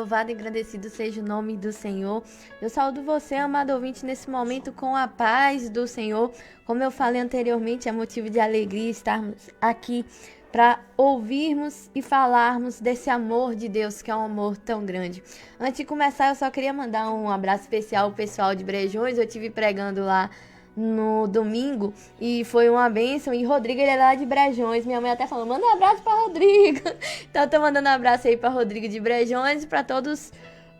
louvado e engrandecido seja o nome do Senhor. Eu saúdo você, amado ouvinte, nesse momento com a paz do Senhor. Como eu falei anteriormente, é motivo de alegria estarmos aqui para ouvirmos e falarmos desse amor de Deus, que é um amor tão grande. Antes de começar, eu só queria mandar um abraço especial ao pessoal de Brejões. Eu estive pregando lá no domingo e foi uma bênção. E Rodrigo, ele é lá de Brejões. Minha mãe até falou, manda um abraço para Rodrigo. Então eu tô mandando um abraço aí para Rodrigo de Brejões e para todos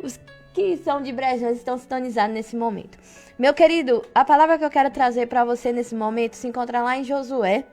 os que são de Brejões e estão sintonizados nesse momento. Meu querido, a palavra que eu quero trazer para você nesse momento se encontra lá em Josué,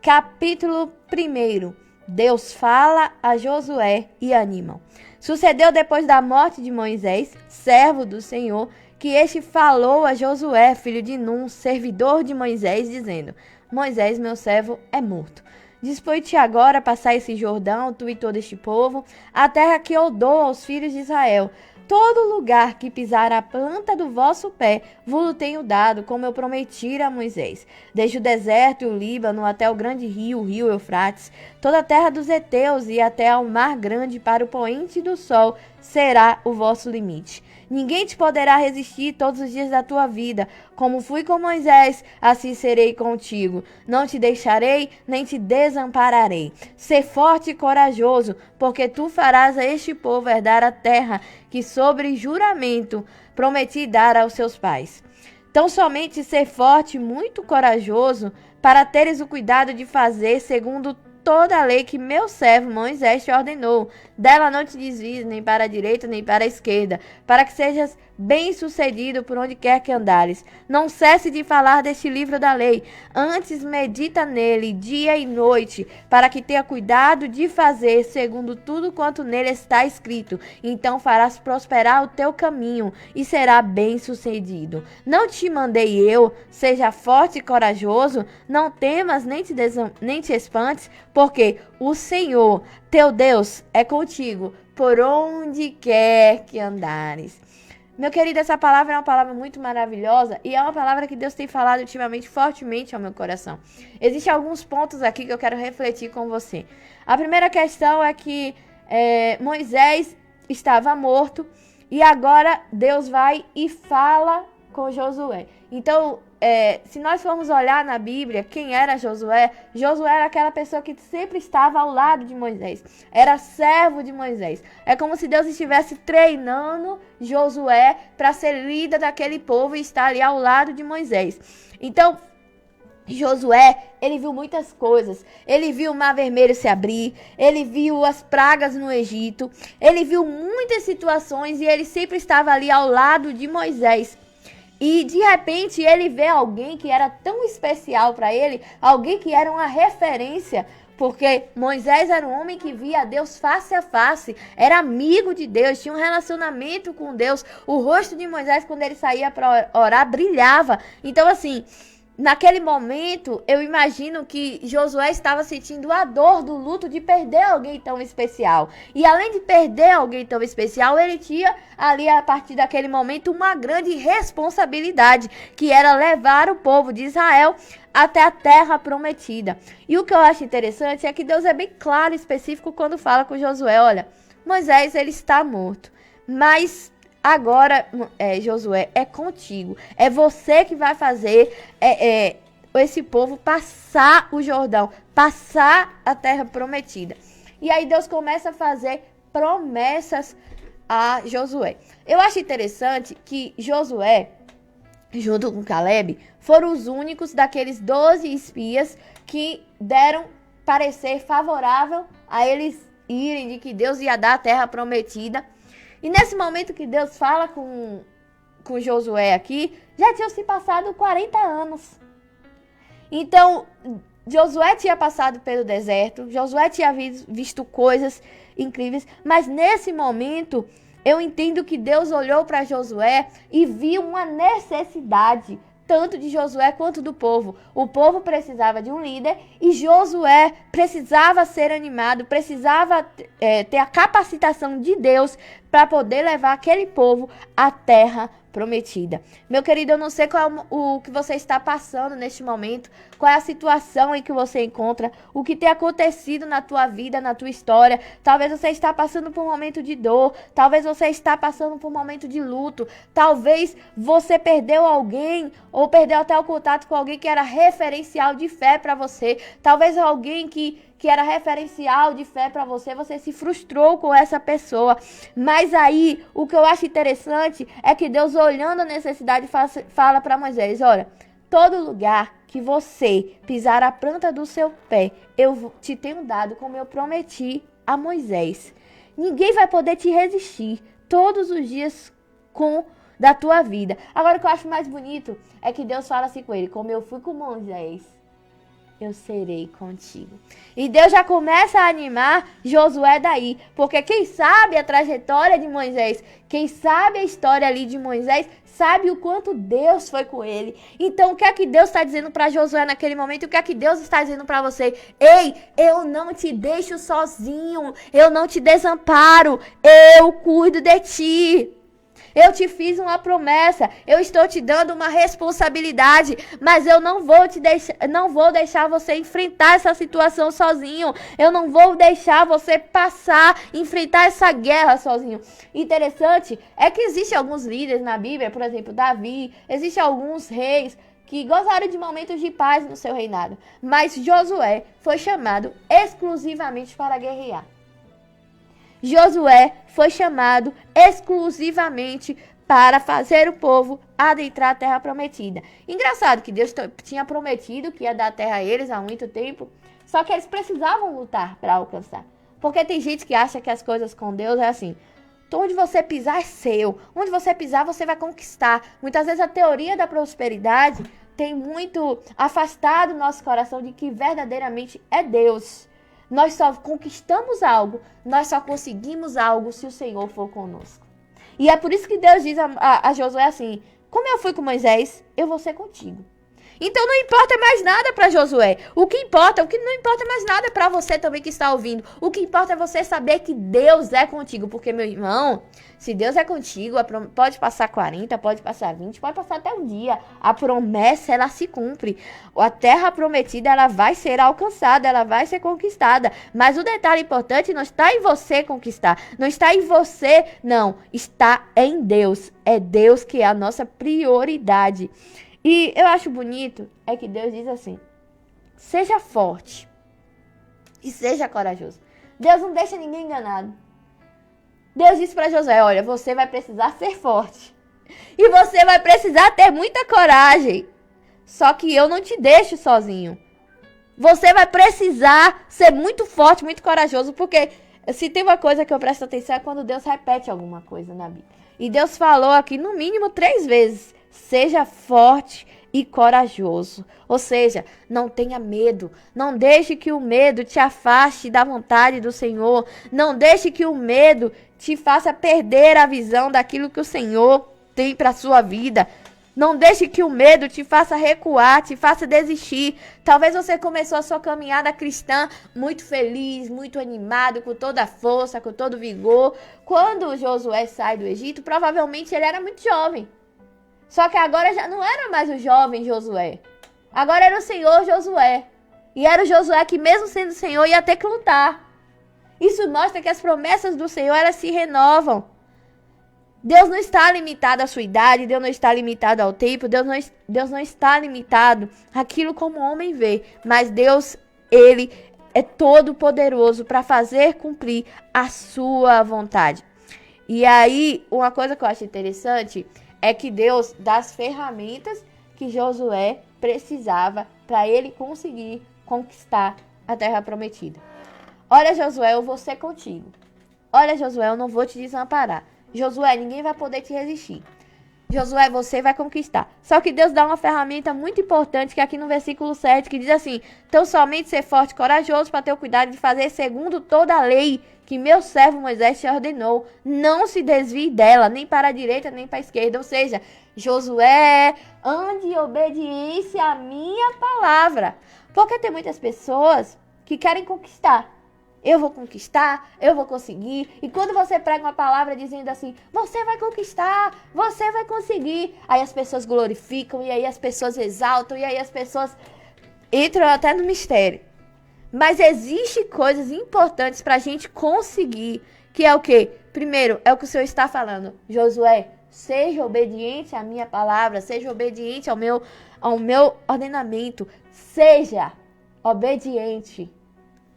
capítulo 1. Deus fala a Josué e anima. Sucedeu depois da morte de Moisés, servo do Senhor, que este falou a Josué, filho de Num, servidor de Moisés, dizendo: Moisés, meu servo, é morto. Dispõe-te agora a passar esse Jordão, tu e todo este povo, a terra que eu dou aos filhos de Israel. Todo lugar que pisar a planta do vosso pé, vos tenho dado, como eu prometi a Moisés. Desde o deserto e o Líbano até o grande rio, o rio Eufrates, toda a terra dos heteus e até ao mar grande para o poente do sol, será o vosso limite. Ninguém te poderá resistir todos os dias da tua vida. Como fui com Moisés, assim serei contigo. Não te deixarei, nem te desampararei. Sê forte e corajoso, porque tu farás a este povo herdar a terra que sobre juramento prometi dar aos seus pais. Tão somente ser forte e muito corajoso, para teres o cuidado de fazer segundo toda a lei que meu servo Moisés te ordenou. Dela não te desvies nem para a direita nem para a esquerda, para que sejas bem-sucedido por onde quer que andares. Não cesse de falar deste livro da lei, antes medita nele dia e noite, para que tenha cuidado de fazer segundo tudo quanto nele está escrito. Então farás prosperar o teu caminho e será bem-sucedido. Não te mandei eu, seja forte e corajoso, não temas nem te espantes, porque o Senhor, teu Deus, é contigo por onde quer que andares. Meu querido, essa palavra é uma palavra muito maravilhosa e é uma palavra que Deus tem falado ultimamente fortemente ao meu coração. Existem alguns pontos aqui que eu quero refletir com você. A primeira questão é que Moisés estava morto e agora Deus vai e fala com Josué. Então, se nós formos olhar na Bíblia, quem era Josué? Josué era aquela pessoa que sempre estava ao lado de Moisés. Era servo de Moisés. É como se Deus estivesse treinando Josué para ser líder daquele povo e estar ali ao lado de Moisés. Então, Josué, ele viu muitas coisas. Ele viu o Mar Vermelho se abrir, ele viu as pragas no Egito, ele viu muitas situações e ele sempre estava ali ao lado de Moisés. E de repente ele vê alguém que era tão especial para ele, alguém que era uma referência, porque Moisés era um homem que via Deus face a face, era amigo de Deus, tinha um relacionamento com Deus. O rosto de Moisés, quando ele saía para orar, brilhava. Então, assim, naquele momento, eu imagino que Josué estava sentindo a dor do luto de perder alguém tão especial. E além de perder alguém tão especial, ele tinha ali, a partir daquele momento, uma grande responsabilidade, que era levar o povo de Israel até a terra prometida. E o que eu acho interessante é que Deus é bem claro e específico quando fala com Josué: olha, Moisés, ele está morto, mas agora, Josué, é contigo. É você que vai fazer esse povo passar o Jordão, passar a terra prometida. E aí Deus começa a fazer promessas a Josué. Eu acho interessante que Josué, junto com Caleb, foram os únicos daqueles 12 espias que deram parecer favorável a eles irem, de que Deus ia dar a terra prometida. E nesse momento que Deus fala com Josué aqui, já tinham se passado 40 anos. Então, Josué tinha passado pelo deserto, Josué tinha visto coisas incríveis, mas nesse momento, eu entendo que Deus olhou para Josué e viu uma necessidade, tanto de Josué quanto do povo. O povo precisava de um líder e Josué precisava ser animado, precisava ter a capacitação de Deus para poder levar aquele povo à terra prometida. Meu querido, eu não sei qual é o que você está passando neste momento, qual é a situação em que você encontra, o que tem acontecido na tua vida, na tua história. Talvez você está passando por um momento de dor, talvez você está passando por um momento de luto, talvez você perdeu alguém ou perdeu até o contato com alguém que era referencial de fé para você, talvez alguém que era referencial de fé para você, você se frustrou com essa pessoa. Mas aí, o que eu acho interessante é que Deus, olhando a necessidade, fala para Moisés: olha, todo lugar que você pisar a planta do seu pé, eu te tenho dado como eu prometi a Moisés. Ninguém vai poder te resistir todos os dias da tua vida. Agora, o que eu acho mais bonito é que Deus fala assim com ele: como eu fui com Moisés, eu serei contigo. E Deus já começa a animar Josué daí, porque quem sabe a trajetória de Moisés, quem sabe a história ali de Moisés, sabe o quanto Deus foi com ele. Então, o que é que Deus está dizendo para Josué naquele momento? O que é que Deus está dizendo para você? Ei, eu não te deixo sozinho, eu não te desamparo, eu cuido de ti. Eu te fiz uma promessa, eu estou te dando uma responsabilidade, mas eu não vou deixar você enfrentar essa situação sozinho. Eu não vou deixar você enfrentar essa guerra sozinho. Interessante é que existem alguns líderes na Bíblia, por exemplo, Davi, existem alguns reis que gozaram de momentos de paz no seu reinado, mas Josué foi chamado exclusivamente para guerrear. Josué foi chamado exclusivamente para fazer o povo adentrar a terra prometida. Engraçado que Deus tinha prometido que ia dar a terra a eles há muito tempo, só que eles precisavam lutar para alcançar. Porque tem gente que acha que as coisas com Deus é assim: então, onde você pisar é seu, onde você pisar você vai conquistar. Muitas vezes a teoria da prosperidade tem muito afastado o nosso coração de que verdadeiramente é Deus. Nós só conquistamos algo, nós só conseguimos algo se o Senhor for conosco. E é por isso que Deus diz a Josué assim: como eu fui com Moisés, eu vou ser contigo. Então não importa mais nada para Josué. O que não importa mais nada para você também que está ouvindo. O que importa é você saber que Deus é contigo. Porque, meu irmão, se Deus é contigo, pode passar 40, pode passar 20, pode passar até um dia. A promessa, ela se cumpre. A terra prometida, ela vai ser alcançada, ela vai ser conquistada. Mas o detalhe importante não está em você conquistar. Não está em você, não. Está em Deus. É Deus que é a nossa prioridade. E eu acho bonito é que Deus diz assim: seja forte e seja corajoso. Deus não deixa ninguém enganado. Deus disse para Josué: olha, você vai precisar ser forte. E você vai precisar ter muita coragem. Só que eu não te deixo sozinho. Você vai precisar ser muito forte, muito corajoso. Porque se tem uma coisa que eu presto atenção é quando Deus repete alguma coisa na Bíblia. E Deus falou aqui no mínimo 3 vezes: seja forte e corajoso. Ou seja, não tenha medo. Não deixe que o medo te afaste da vontade do Senhor. Não deixe que o medo te faça perder a visão daquilo que o Senhor tem para a sua vida. Não deixe que o medo te faça recuar, te faça desistir. Talvez você começou a sua caminhada cristã muito feliz, muito animado, com toda a força, com todo o vigor. Quando Josué sai do Egito, provavelmente ele era muito jovem. Só que agora já não era mais o jovem Josué. Agora era o Senhor Josué. E era o Josué que, mesmo sendo Senhor, ia ter que lutar. Isso mostra que as promessas do Senhor, elas se renovam. Deus não está limitado à sua idade, Deus não está limitado ao tempo, Deus não está limitado àquilo como o homem vê. Mas Deus, ele é todo poderoso para fazer cumprir a sua vontade. E aí, uma coisa que eu acho interessante é que Deus dá as ferramentas que Josué precisava para ele conseguir conquistar a terra prometida. Olha, Josué, eu vou ser contigo. Olha, Josué, eu não vou te desamparar. Josué, ninguém vai poder te resistir. Josué, você vai conquistar. Só que Deus dá uma ferramenta muito importante, que é aqui no versículo 7, que diz assim: então somente ser forte e corajoso para ter o cuidado de fazer segundo toda a lei que meu servo Moisés te ordenou. Não se desvie dela, nem para a direita, nem para a esquerda. Ou seja, Josué, ande em obediência à minha palavra. Porque tem muitas pessoas que querem conquistar. eu vou conquistar, eu vou conseguir. E quando você prega uma palavra dizendo assim, você vai conquistar, você vai conseguir, aí as pessoas glorificam, e aí as pessoas exaltam, e aí as pessoas entram até no mistério. Mas existem coisas importantes para a gente conseguir, que é o quê? Primeiro, é o que o Senhor está falando. Josué, seja obediente à minha palavra, seja obediente ao meu ordenamento, seja obediente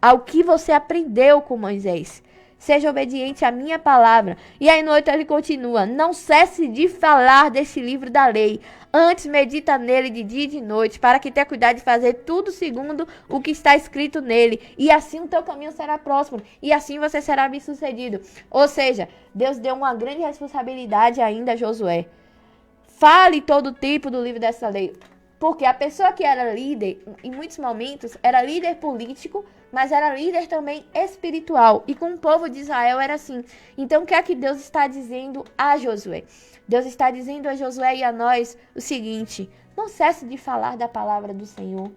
ao que você aprendeu com Moisés. Seja obediente à minha palavra. E aí no 8 ele continua, não cesse de falar desse livro da lei. Antes medita nele de dia e de noite, para que tenha cuidado de fazer tudo segundo o que está escrito nele. E assim o teu caminho será próspero. E assim você será bem sucedido. Ou seja, Deus deu uma grande responsabilidade ainda a Josué. Fale todo o tempo do livro dessa lei. Porque a pessoa que era líder, em muitos momentos, era líder político, mas era líder também espiritual. E com o povo de Israel era assim. Então, o que é que Deus está dizendo a Josué? Deus está dizendo a Josué e a nós o seguinte: não cesse de falar da palavra do Senhor.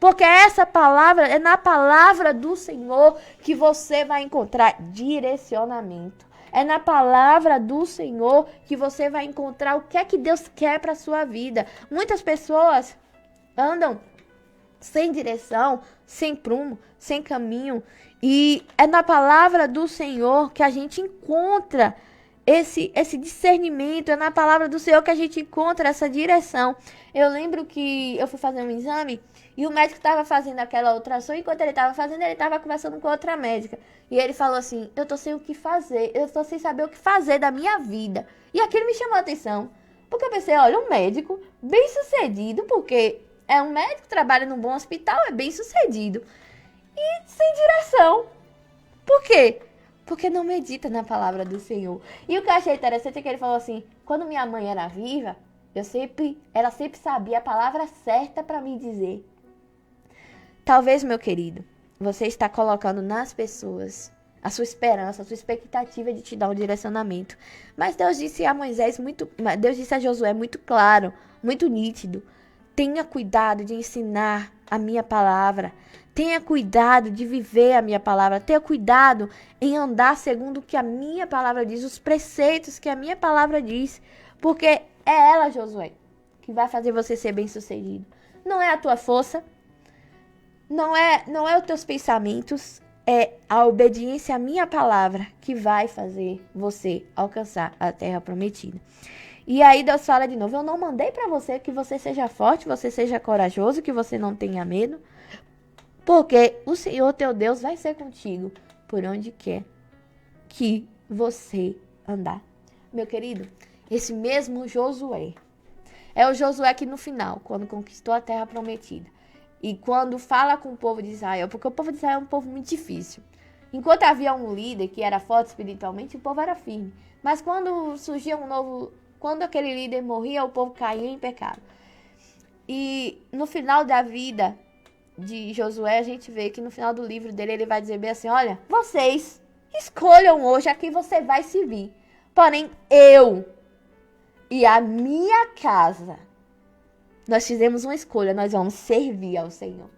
Porque essa palavra, é na palavra do Senhor que você vai encontrar direcionamento. É na palavra do Senhor que você vai encontrar o que é que Deus quer para a sua vida. Muitas pessoas andam sem direção, sem prumo, sem caminho. E é na palavra do Senhor que a gente encontra esse discernimento. É na palavra do Senhor que a gente encontra essa direção. Eu lembro que eu fui fazer um exame e o médico estava fazendo aquela ultrassom. Enquanto ele estava fazendo, ele estava conversando com outra médica. E ele falou assim, eu tô sem o que fazer. Eu tô sem saber o que fazer da minha vida. E aquilo me chamou a atenção. Porque eu pensei, olha, um médico bem sucedido, porque é um médico, trabalha num bom hospital, é bem sucedido. E sem direção. Por quê? Porque não medita na palavra do Senhor. E o que eu achei interessante é que ele falou assim, quando minha mãe era viva, ela sempre sabia a palavra certa para me dizer. Talvez, meu querido, você está colocando nas pessoas a sua esperança, a sua expectativa de te dar um direcionamento. Mas Deus disse a Josué muito claro, muito nítido. Tenha cuidado de ensinar a minha palavra. Tenha cuidado de viver a minha palavra. Tenha cuidado em andar segundo o que a minha palavra diz, os preceitos que a minha palavra diz. Porque é ela, Josué, que vai fazer você ser bem-sucedido. Não é a tua força, não é os teus pensamentos, é a obediência à minha palavra que vai fazer você alcançar a terra prometida. E aí Deus fala de novo, eu não mandei para você que você seja forte, você seja corajoso, que você não tenha medo, porque o Senhor teu Deus vai ser contigo por onde quer que você andar. Meu querido, esse mesmo Josué, é o Josué que no final, quando conquistou a terra prometida, e quando fala com o povo de Israel, porque o povo de Israel é um povo muito difícil. Enquanto havia um líder que era forte espiritualmente, o povo era firme. Mas quando surgia quando aquele líder morria, o povo caía em pecado. E no final da vida de Josué, a gente vê que no final do livro dele, ele vai dizer bem assim, olha, vocês escolham hoje a quem você vai servir. Porém, eu e a minha casa, nós fizemos uma escolha, nós vamos servir ao Senhor.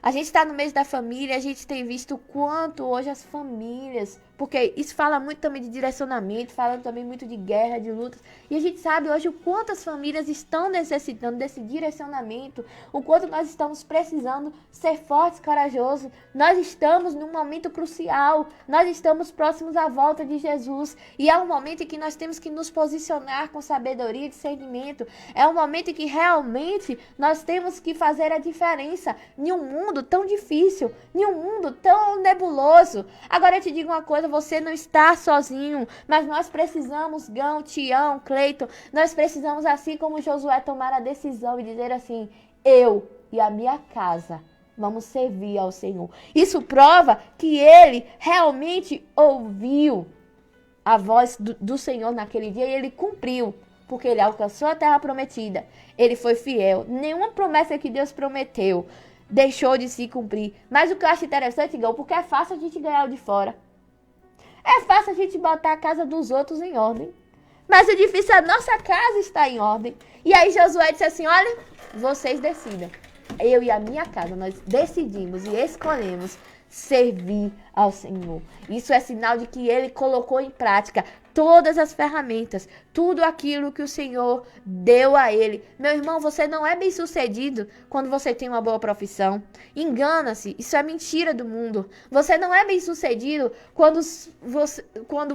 A gente está no mês da família, a gente tem visto o quanto hoje as famílias, porque isso fala muito também de direcionamento, fala também muito de guerra, de lutas, e a gente sabe hoje o quanto as famílias estão necessitando desse direcionamento, o quanto nós estamos precisando ser fortes, corajosos. Nós estamos num momento crucial, nós estamos próximos à volta de Jesus, e é um momento em que nós temos que nos posicionar com sabedoria e discernimento, é um momento em que realmente nós temos que fazer a diferença em um mundo tão difícil, em um mundo tão nebuloso. Agora eu te digo uma coisa, você não está sozinho, mas nós precisamos, Gão, Tião, Cleiton, nós precisamos, assim como Josué, tomar a decisão e dizer assim, eu e a minha casa vamos servir ao Senhor. Isso prova que ele realmente ouviu a voz do Senhor naquele dia e ele cumpriu, porque ele alcançou a terra prometida, ele foi fiel. Nenhuma promessa que Deus prometeu deixou de se cumprir. Mas o que eu acho interessante, Gão, porque é fácil a gente ganhar o de fora. É fácil a gente botar a casa dos outros em ordem. Mas o difícil é a nossa casa estar em ordem. E aí Josué disse assim, olha, vocês decidam. eu e a minha casa, nós decidimos e escolhemos servir ao Senhor. Isso é sinal de que Ele colocou em prática todas as ferramentas, tudo aquilo que o Senhor deu a ele. Meu irmão, você não é bem-sucedido quando você tem uma boa profissão. Engana-se, isso é mentira do mundo. Você não é bem-sucedido quando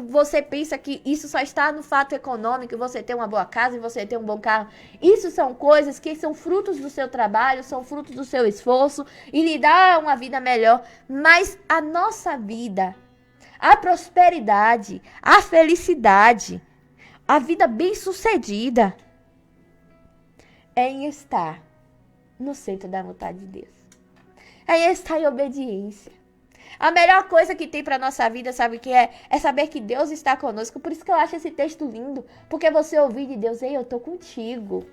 você pensa que isso só está no fato econômico, você tem uma boa casa e você tem um bom carro. Isso são coisas que são frutos do seu trabalho, são frutos do seu esforço e lhe dá uma vida melhor. Mas a nossa vida, a prosperidade, a felicidade, a vida bem-sucedida é em estar no centro da vontade de Deus. É em estar em obediência. A melhor coisa que tem para nossa vida, sabe o que é? É saber que Deus está conosco. Por isso que eu acho esse texto lindo. Porque você ouvir de Deus, ei, eu tô contigo.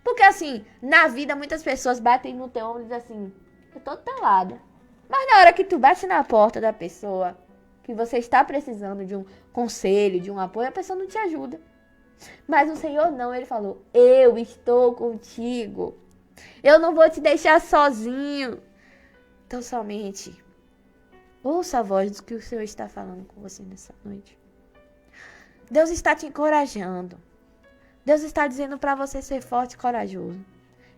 Porque assim, na vida muitas pessoas batem no teu ombro e dizem assim, eu tô do teu lado. Mas na hora que tu bate na porta da pessoa, que você está precisando de um conselho, de um apoio, a pessoa não te ajuda. Mas o Senhor não, Ele falou, eu estou contigo. Eu não vou te deixar sozinho. Então somente ouça a voz do que o Senhor está falando com você nessa noite. Deus está te encorajando. Deus está dizendo para você ser forte e corajoso.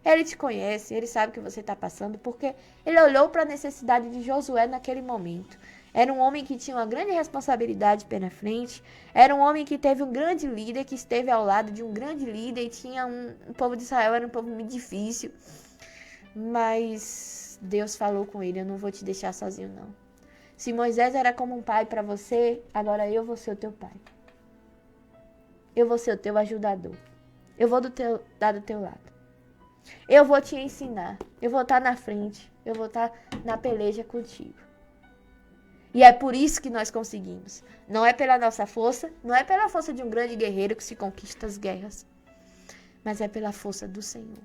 Ele te conhece, Ele sabe o que você está passando, porque Ele olhou para a necessidade de Josué naquele momento. Era um homem que tinha uma grande responsabilidade pela frente. Era um homem que teve um grande líder, que esteve ao lado de um grande líder. E tinha o povo de Israel era um povo muito difícil. Mas Deus falou com ele, eu não vou te deixar sozinho não. Se Moisés era como um pai para você, agora eu vou ser o teu pai. Eu vou ser o teu ajudador. Eu vou dar do teu lado. Eu vou te ensinar. Eu vou estar na frente. Eu vou estar na peleja contigo. E é por isso que nós conseguimos. Não é pela nossa força, não é pela força de um grande guerreiro que se conquista as guerras, mas é pela força do Senhor.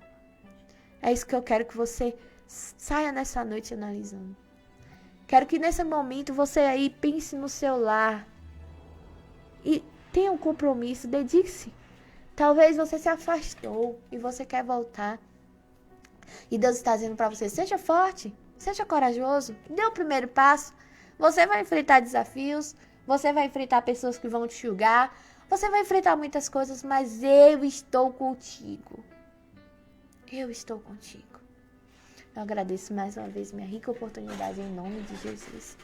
É isso que eu quero que você saia nessa noite analisando. Quero que nesse momento você aí pense no seu lar e tenha um compromisso, dedique-se. Talvez você se afastou e você quer voltar. E Deus está dizendo para você, seja forte, seja corajoso, dê o primeiro passo. Você vai enfrentar desafios, você vai enfrentar pessoas que vão te julgar, você vai enfrentar muitas coisas, mas eu estou contigo. Eu estou contigo. Eu agradeço mais uma vez minha rica oportunidade em nome de Jesus.